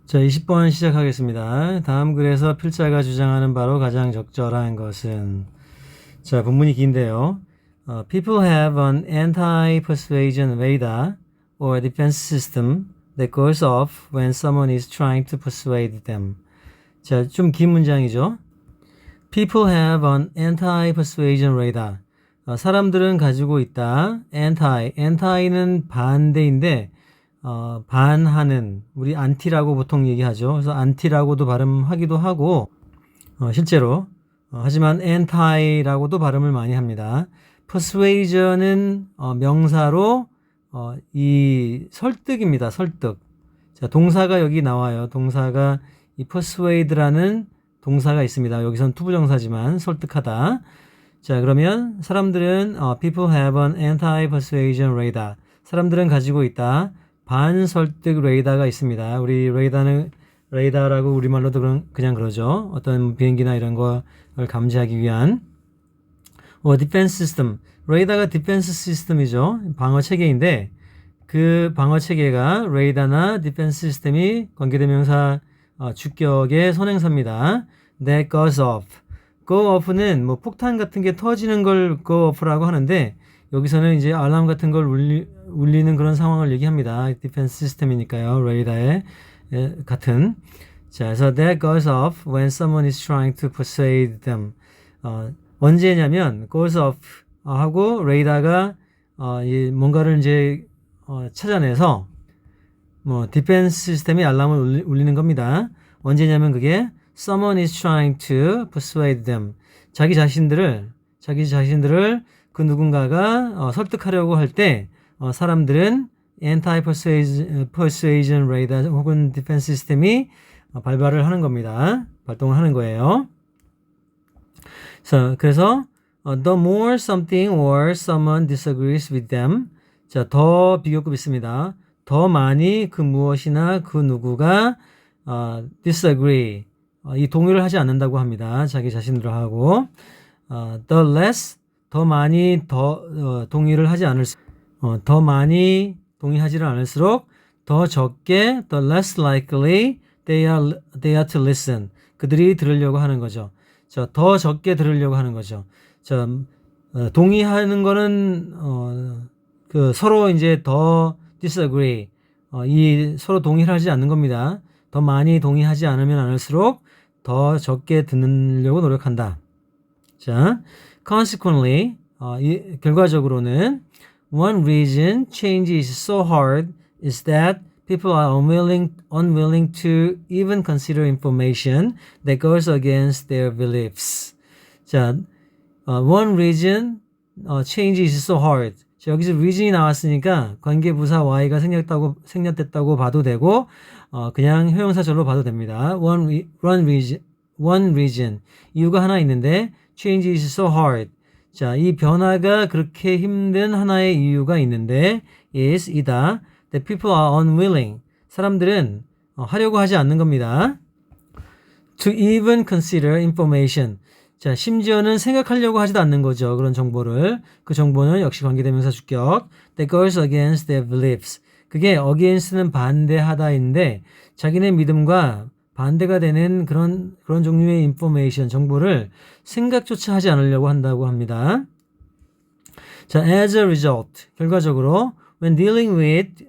자, 20번 시작하겠습니다. 다음 글에서 필자가 주장하는 바로 가장 적절한 것은, 자, 본문이 긴데요. People have an anti-persuasion radar or defense system that goes off when someone is trying to persuade them. 자, 좀 긴 문장이죠. People have an anti-persuasion radar. 사람들은 가지고 있다. anti는 반대인데 반하는, 우리 안티라고 보통 얘기하죠. 그래서 안티라고도 발음하기도 하고 실제로 하지만 anti라고도 발음을 많이 합니다. persuasion은 명사로 이 설득입니다. 설득. 자, 동사가 여기 나와요. 동사가 이 persuade라는 동사가 있습니다. 여기선 투부정사지만 설득하다. 자, 그러면 사람들은 people have an anti-persuasion radar. 사람들은 가지고 있다. 반설득 레이더가 있습니다. 우리 레이더라고 우리말로도 그냥 그러죠. 어떤 비행기나 이런 걸 감지하기 위한 디펜스 시스템. 레이더가 디펜스 시스템이죠. 방어 체계인데 그 방어 체계가 레이더나 디펜스 시스템이 관계대명사 주격의 선행사입니다. That goes off. go off는 뭐 폭탄 같은 게 터지는 걸 go off라고 하는데 여기서는 이제 알람 같은 걸 울리는 그런 상황을 얘기합니다. 디펜스 시스템이니까요. 레이더의 같은. 자, 그래서 that goes off when someone is trying to persuade them. 언제냐면 goes off 하고 레이더가 뭔가를 이제 찾아내서 뭐 디펜스 시스템이 알람을 울리는 겁니다. 언제냐면 그게 someone is trying to persuade them. 자기 자신들을 그 누군가가 설득하려고 할 때 사람들은 anti-persuasion radar 혹은 디펜스 시스템이 발발을 하는 겁니다. 발동을 하는 거예요. 그래서 the more something or someone disagrees with them. 자, 더 비교급 있습니다. 더 많이 그 무엇이나 그 누구가 disagree 이 동의를 하지 않는다고 합니다. 자기 자신들하고 the less 더 많이 동의를 하지 더 많이 동의하지를 않을수록 더 적게 the less likely they are to listen. 그들이 들으려고 하는 거죠. 자, 더 적게 들으려고 하는 거죠. 자, 동의하는 거는 서로 이제 더 disagree 이 서로 동의를 하지 않는 겁니다. 더 많이 동의하지 않으면 않을수록 더 적게 듣으려고 노력한다. 자, consequently 결과적으로는 one reason change is so hard is that people are unwilling to even consider information that goes against their beliefs. 자, one reason change is so hard. 자, 여기서 reason이 나왔으니까 관계부사 y가 생략됐다고 봐도 되고 그냥 형용사절로 봐도 됩니다. one reason 이유가 하나 있는데 change is so hard. 자, 이 변화가 그렇게 힘든 하나의 이유가 있는데 이다. that people are unwilling. 사람들은 하려고 하지 않는 겁니다. to even consider information. 자, 심지어는 생각하려고 하지도 않는 거죠. 그런 정보를. 그 정보는 역시 관계대명사 주격. that goes against their beliefs. 그게 against는 반대하다인데 자기네 믿음과 반대가 되는 그런 종류의 information, 정보를 생각조차 하지 않으려고 한다고 합니다. 자, as a result, 결과적으로 when dealing with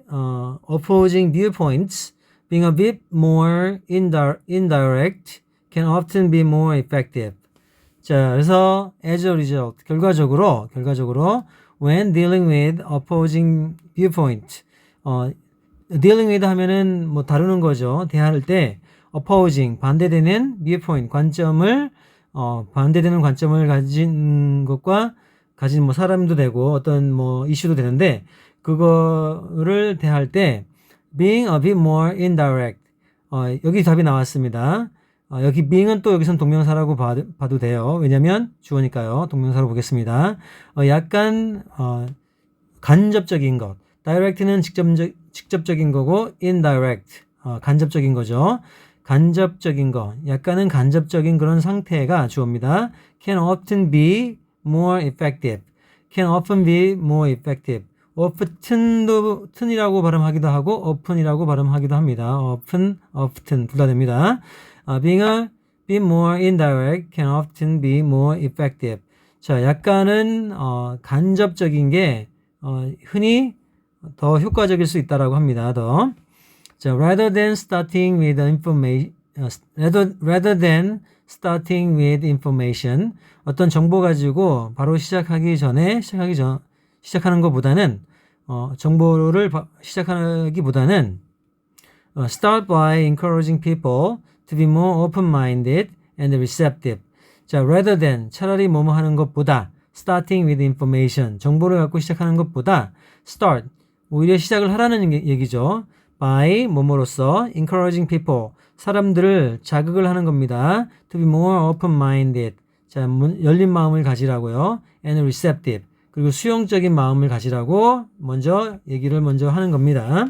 opposing viewpoints, being a bit more indirect can often be more effective. 자, 그래서 as a result, 결과적으로 when dealing with opposing viewpoint, dealing with 하면은 뭐 다루는 거죠. 대할 때 opposing 반대되는 viewpoint 관점을 반대되는 관점을 가진 것과 가진 뭐 사람도 되고 어떤 뭐 이슈도 되는데 그거를 대할 때 being a bit more indirect 여기 답이 나왔습니다. 여기 being은 또 여기선 동명사라고 봐도 돼요. 왜냐면 주어니까요. 동명사로 보겠습니다. 약간 간접적인 것. direct는 직접적인 거고 indirect 간접적인 거죠. 간접적인 거, 약간은 간접적인 그런 상태가 주어입니다. can often be more effective. often이라고 발음하기도 하고 often이라고 발음하기도 합니다. often 둘 다 됩니다. being more indirect can often be more effective. 자, 약간은 간접적인 게 흔히 더 효과적일 수 있다라고 합니다. 자, rather than starting with information, 어떤 정보 가지고 바로 시작하는 것보다는 정보를 시작하기보다는 start by encouraging people to be more open-minded and receptive. 자, rather than 차라리 뭐뭐 하는 것보다 starting with information, 정보를 갖고 시작하는 것보다 start, 오히려 시작을 하라는 얘기죠. by 뭐뭐로써 encouraging people, 사람들을 자극을 하는 겁니다. to be more open-minded, 자, 열린 마음을 가지라고요. and receptive, 그리고 수용적인 마음을 가지라고 얘기를 먼저 하는 겁니다.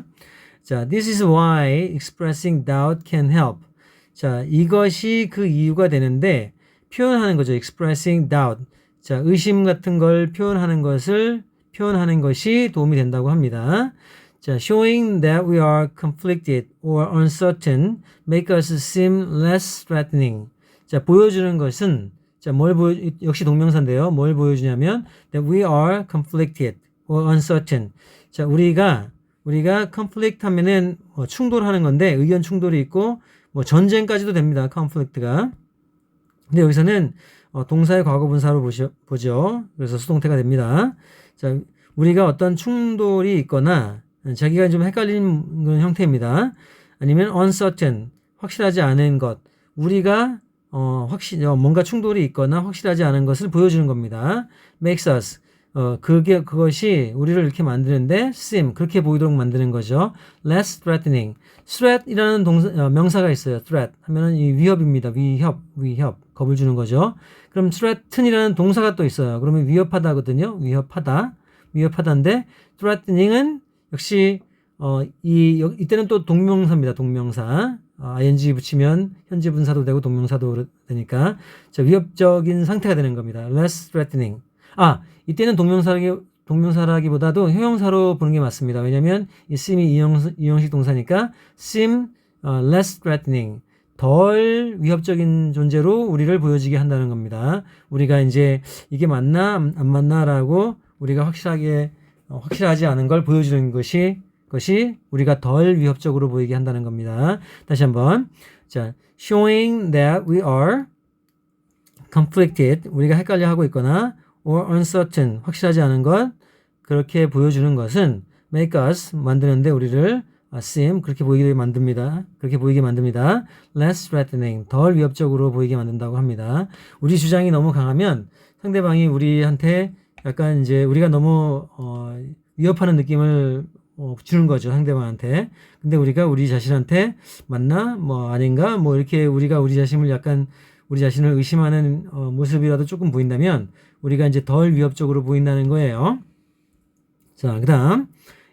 자, this is why expressing doubt can help. 자, 이것이 그 이유가 되는데 표현하는 거죠. expressing doubt. 자, 의심 같은 걸 표현하는 것이 도움이 된다고 합니다. 자, showing that we are conflicted or uncertain make us seem less threatening. 자, 보여주는 것은 역시 동명사인데요. 뭘 보여주냐면 that we are conflicted or uncertain. 자, 우리가 conflict 하면은 충돌하는 건데 의견 충돌이 있고 전쟁까지도 됩니다. conflict가. 근데 여기서는 동사의 과거 분사로 보죠. 그래서 수동태가 됩니다. 자, 우리가 어떤 충돌이 있거나 자기가 좀 헷갈리는 그런 형태입니다. 아니면 uncertain, 확실하지 않은 것. 우리가 뭔가 충돌이 있거나 확실하지 않은 것을 보여주는 겁니다. makes us, 그것이 우리를 이렇게 만드는데 seem, 그렇게 보이도록 만드는 거죠. less threatening. threat이라는 명사가 있어요. threat 하면은 이 위협입니다. 위협. 겁을 주는 거죠. 그럼 threaten이라는 동사가 또 있어요. 그러면 위협하다거든요. 위협하다인데 threatening은 역시 이때는 또 동명사입니다. 동명사. ing 붙이면 현재 분사도 되고 동명사도 되니까 자, 위협적인 상태가 되는 겁니다. less threatening. 이때는 동명사라기보다도 형용사로 보는 게 맞습니다. 왜냐면 이 seem이 이형식 동사니까 seem less threatening. 덜 위협적인 존재로 우리를 보여지게 한다는 겁니다. 우리가 이제 이게 맞나 안 맞나라고 우리가 확실하지 않은 걸 보여주는 것이 우리가 덜 위협적으로 보이게 한다는 겁니다. 다시 한번. 자, showing that we are conflicted, 우리가 헷갈려하고 있거나 or uncertain, 확실하지 않은 것, 그렇게 보여주는 것은 make us, 만드는데 우리를 seem, 그렇게 보이게 만듭니다. less threatening, 덜 위협적으로 보이게 만든다고 합니다. 우리 주장이 너무 강하면 상대방이 우리한테 약간 이제 우리가 너무 위협하는 느낌을 주는 거죠, 상대방한테. 근데 우리가 우리 자신한테 맞나? 아닌가? 이렇게 우리가 우리 자신을 의심하는 모습이라도 조금 보인다면 우리가 이제 덜 위협적으로 보인다는 거예요. 자, 그 다음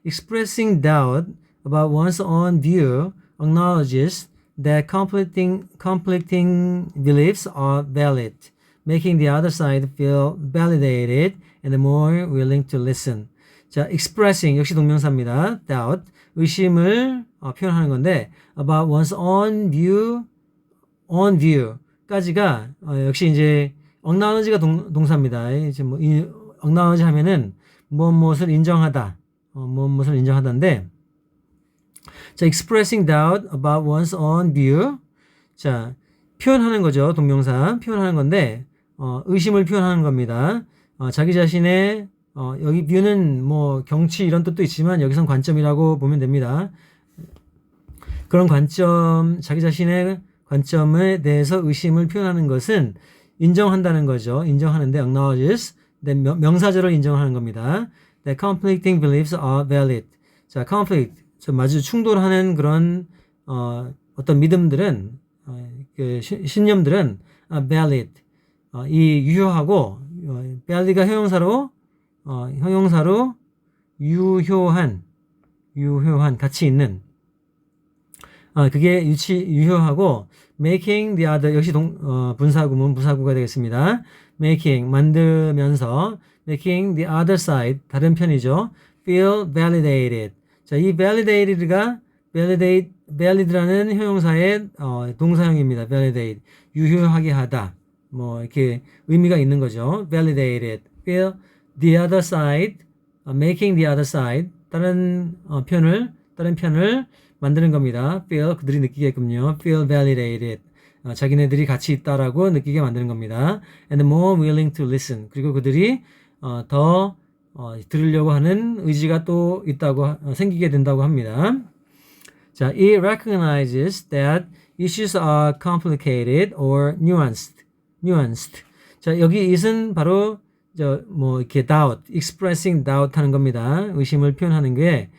expressing doubt about one's own view acknowledges that conflicting beliefs are valid, making the other side feel validated and more willing to listen. 자, expressing 역시 동명사입니다. doubt, 의심을 표현하는 건데 about one's own view까지가 역시 이제 acknowledge가 동사입니다. 이제 acknowledge 하면은 무엇을 인정하다, 무엇을 인정하다인데, 자, expressing doubt about one's own view, 자, 표현하는 거죠. 동명사 표현하는 건데 의심을 표현하는 겁니다. 자기 자신의 여기 view는 경치 이런 뜻도 있지만 여기선 관점이라고 보면 됩니다. 그런 관점, 자기 자신의 관점에 대해서 의심을 표현하는 것은 인정한다는 거죠. 인정하는데 acknowledges, 명사절을 인정하는 겁니다. The conflicting beliefs are valid. 자, conflict, 마주 충돌하는 그런 어떤 믿음들은, 신념들은 valid, 이 유효하고, valid가 형용사로 유효한, 가치 있는, 그게 유효하고, making the other, 역시 분사구문, 부사구가 되겠습니다. making, 만들면서, making the other side, 다른 편이죠. feel validated. 자, 이 validated가 valid라는 형용사의 동사형입니다. validate. 유효하게 하다. 뭐 이렇게 의미가 있는 거죠. validated. feel the other side, making the other side. 다른 편을 만드는 겁니다. feel 그들이 느끼게끔요. feel validated. 자기네들이 가치 있다라고 느끼게 만드는 겁니다. and more willing to listen. 그리고 그들이 더 들으려고 하는 의지가 또 있다고 생기게 된다고 합니다. 자, it recognizes that issues are complicated or nuanced. 자, 여기 it은 바로 이렇게 doubt, expressing doubt 하는 겁니다. 의심을 표현하는 게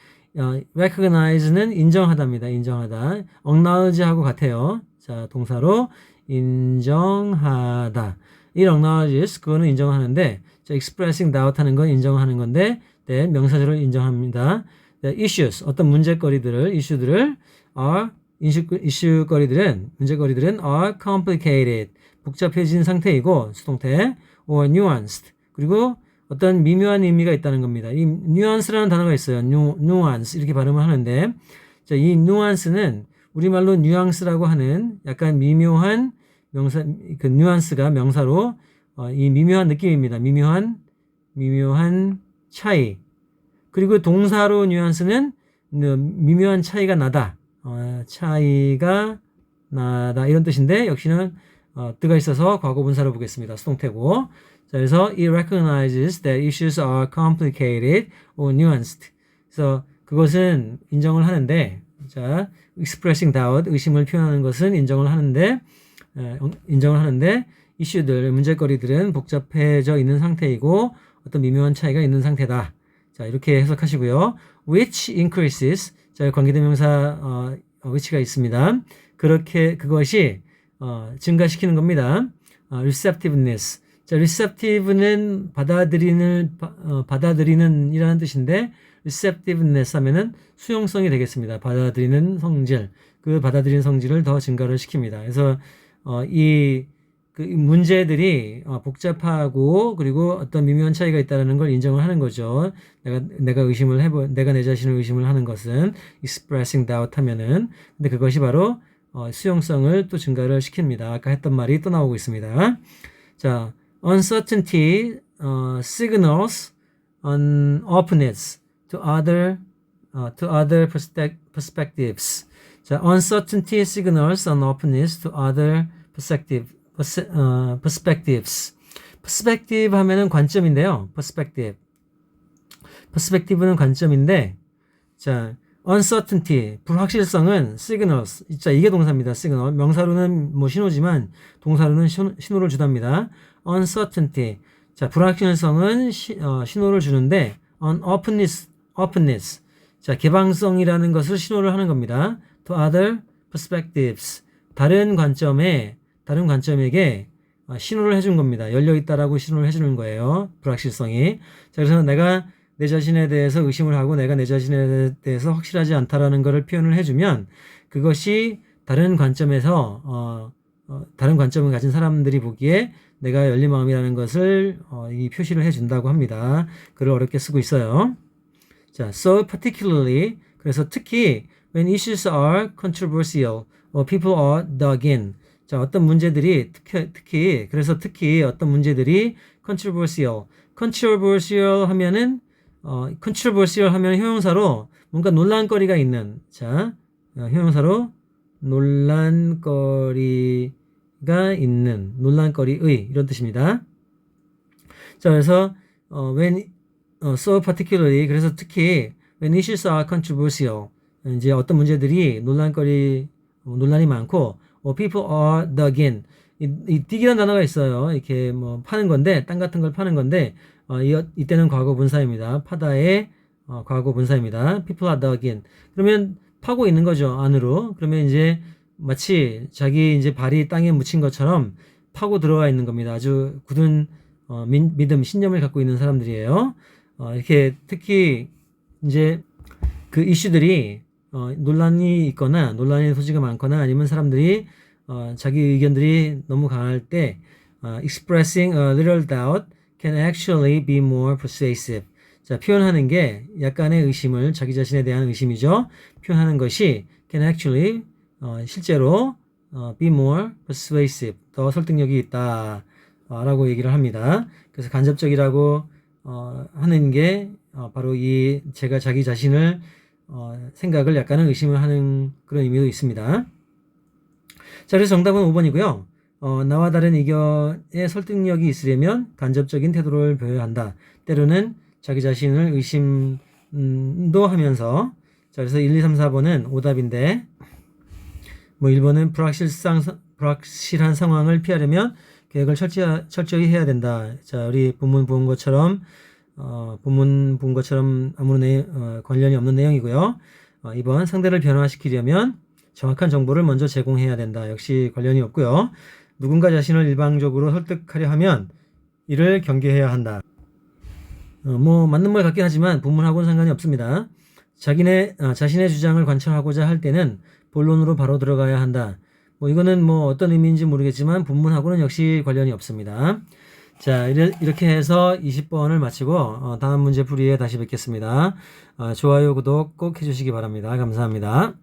recognize는 인정하다입니다. 인정하다. acknowledge 하고 같아요. 자, 동사로 인정하다. it acknowledges 그거는 인정하는데, 자, expressing doubt 하는 건 인정하는 건데, 네, 명사절을 인정합니다. 네, issues 어떤 문제거리들을 are complicated 복잡해진 상태이고 수동태 or nuanced 그리고 어떤 미묘한 의미가 있다는 겁니다. 이 nuance라는 단어가 있어요. nuance 이렇게 발음을 하는데, 자, 이 nuance는 우리말로 뉘앙스라고 하는 약간 미묘한 명사, 그 nuance가 명사로 이 미묘한 느낌입니다. 미묘한 차이. 그리고 동사로 뉘앙스는 미묘한 차이가 나다. 이런 뜻인데 역시는 드가 있어서 과거분사로 보겠습니다. 수동태고. 자, 그래서 it recognizes that issues are complicated or nuanced. 그래서 그것은 인정을 하는데, 자, expressing doubt, 의심을 표현하는 것은 인정을 하는데 이슈들, 문제거리들은 복잡해져 있는 상태이고 어떤 미묘한 차이가 있는 상태다. 자, 이렇게 해석하시고요. which increases, 자, 관계대명사 which가 있습니다. 그것이 증가시키는 겁니다. receptiveness. 자, receptive는 받아들이는 이라는 뜻인데 receptiveness 하면은 수용성이 되겠습니다. 받아들이는 성질. 그 받아들이는 성질을 더 증가를 시킵니다. 그래서 그 문제들이 복잡하고 그리고 어떤 미묘한 차이가 있다는 걸 인정을 하는 거죠. 내가 내 자신을 의심을 하는 것은 expressing doubt 하면은, 근데 그것이 바로 수용성을 또 증가를 시킵니다. 아까 했던 말이 또 나오고 있습니다. 자, uncertainty signals an openness to other perspectives. 자, uncertainty signals an openness to other perspectives. perspective 하면은 관점인데요. perspective는 관점인데, 자, uncertainty, 불확실성은 signals. 자, 이게 동사입니다. signal. 명사로는 뭐 신호지만 동사로는 신호를 주답니다. uncertainty. 자, 불확실성은 신호를 주는데 openness. 자, 개방성이라는 것을 신호를 하는 겁니다. to other perspectives. 다른 관점에게 신호를 해준 겁니다. 열려있다라고 신호를 해주는 거예요. 불확실성이. 자, 그래서 내가 내 자신에 대해서 의심을 하고 내가 내 자신에 대해서 확실하지 않다라는 것을 표현을 해주면 그것이 다른 관점을 가진 사람들이 보기에 내가 열린 마음이라는 것을 이 표시를 해준다고 합니다. 글을 어렵게 쓰고 있어요. 자, so particularly, 그래서 특히 when issues are controversial or people are dug in. 자, 어떤 문제들이 특히 어떤 문제들이 controversial 하면은 형용사로 뭔가 논란거리가 있는, 자, 형용사로 논란거리의 이런 뜻입니다. 자, 그래서 so particularly, 그래서 특히 when issues are controversial, 이제 어떤 문제들이 논란이 많고 people are dug in. 이 dig이라는 단어가 있어요. 이렇게 뭐 파는 건데, 땅 같은 걸 파는 건데, 이때는 과거 분사입니다. 파다의 과거 분사입니다. people are dug in. 그러면 파고 있는 거죠, 안으로. 그러면 이제 마치 자기 이제 발이 땅에 묻힌 것처럼 파고 들어와 있는 겁니다. 아주 굳은 믿음, 신념을 갖고 있는 사람들이에요. 이렇게 특히 이제 그 이슈들이 논란이 있거나 논란의 소지가 많거나 아니면 사람들이 자기 의견들이 너무 강할 때 expressing a little doubt can actually be more persuasive. 자, 표현하는 게 약간의 의심을, 자기 자신에 대한 의심이죠. 표현하는 것이 can actually, 실제로, be more persuasive, 더 설득력이 있다, 라고 얘기를 합니다. 그래서 간접적이라고, 하는 게, 바로 이 제가 자기 자신을, 생각을 약간은 의심을 하는 그런 의미도 있습니다. 자, 그래서 정답은 5번이고요. 나와 다른 의견에 설득력이 있으려면 간접적인 태도를 보여야 한다. 때로는 자기 자신을 의심도 하면서. 자, 그래서 1, 2, 3, 4번은 오답인데, 뭐 1번은 불확실한 상황을 피하려면 계획을 철저히 해야 된다. 자, 우리 본문 본 것처럼, 아무런 관련이 없는 내용이고요. 2번 상대를 변화시키려면 정확한 정보를 먼저 제공해야 된다. 역시 관련이 없고요. 누군가 자신을 일방적으로 설득하려 하면 이를 경계해야 한다. 뭐 맞는 말 같긴 하지만 본문하고는 상관이 없습니다. 자신의 주장을 관철하고자 할 때는 본론으로 바로 들어가야 한다. 뭐 이거는 뭐 어떤 의미인지 모르겠지만 본문하고는 역시 관련이 없습니다. 자, 이렇게 해서 20번을 마치고 다음 문제 풀이에 다시 뵙겠습니다. 좋아요, 구독 꼭 해주시기 바랍니다. 감사합니다.